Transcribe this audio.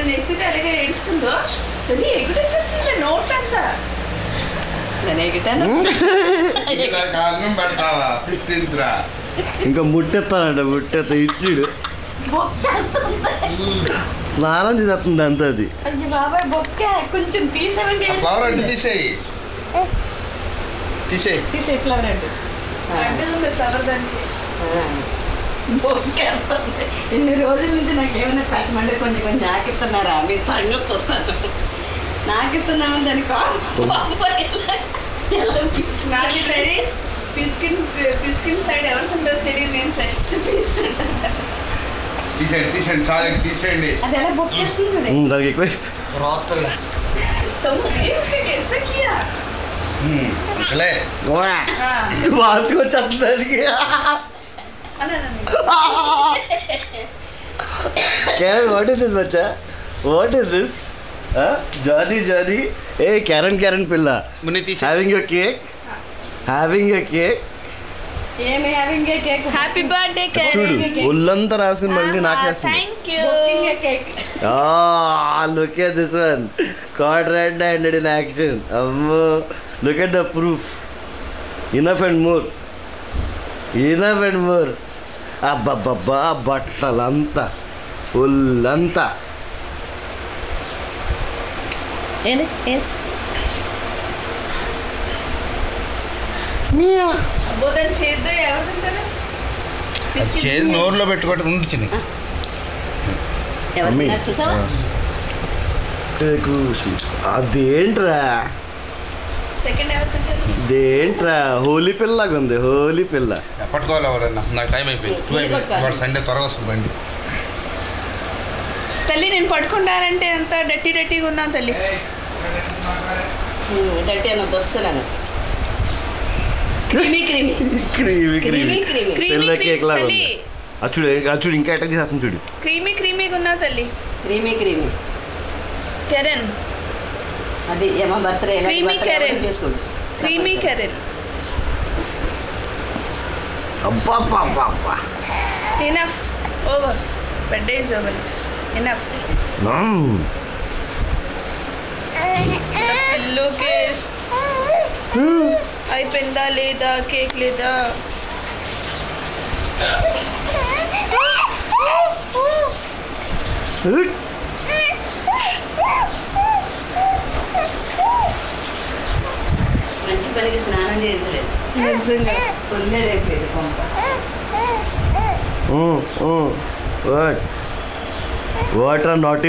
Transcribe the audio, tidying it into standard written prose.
దాన్ని ఎక్కితే అలాగే ఏడుస్తుందో అది ఎగుటొచ్చేస్తుంది నోట్ అంతా నేను ఎగుటాను ఇంకా ముట్టెత్తానంట ముట్టెత్త ఇచ్చిడు స్నానం చేస్తుంది అంత అది అది బాబాయ్ బొక్క కొంచెం తీసేవండి తీసే ఫ్లవర్ అండి ఫ్లవర్ దానికి బొక్కేస్తుంది ఇన్ని రోజుల నుంచి నాకేమైనా పెట్టమంటే కొంచెం కొంచెం ఆకిస్తున్నారా మీరు సంగతి చూస్తాను నాకిస్తున్నామని దానికి నాకు సరే పిస్కిన్ సైడ్ ఎవరు ఉంటుందో తెలియదు నేను ఫ్రెష్ పీస్ తీసేయండి అది ఎలా బొక్కేస్తుంది దానికి ఎక్కువ వచ్చేస్తుంది దానికి వాట్ ఇస్ దిస్ బచ్చా what is this Johnny a క్యారన్ పిల్ల having you cake happy birthday చూడు ఒళ్ళంతా రాసుకుని మళ్ళీ నాకు look at this one caught red handed in action అమ్మో look at the proof enough and more అబ్బబ్బబ్బా బట్టలంతా ఒళ్ళంతా చేతి నోరులో పెట్టుకోవటం ఉండిచింది అదేంట్రా హోలీ పిల్లగా ఉంది హోలీ పిల్ల పట్టుకోవాలి ఎవరన్నా నాకు టైం అయిపోయింది సండే త్వరగా వస్తుంది బండి తల్లి నేను పట్టుకుంటానంటే అంత డట్టీగా ఉన్నాను తల్లి డట్టి అన్న వస్తున్నాను చూడు ఇంకా అటాక్ చేస్తుంది చూడు క్రీమీగా ఉన్నా తల్లి క్రీమీ కెరన్ అది ఏమో బర్త్డే క్రీమీ కెరన్ enough over birthday is over enough pillow case అయిపోయిందా లేదా కేక్ లేదా మంచి పనికి స్నానం చేయించలేదు నిజంగా పొందేదైపోయింది పంప వాట్ ఆర్ నాట్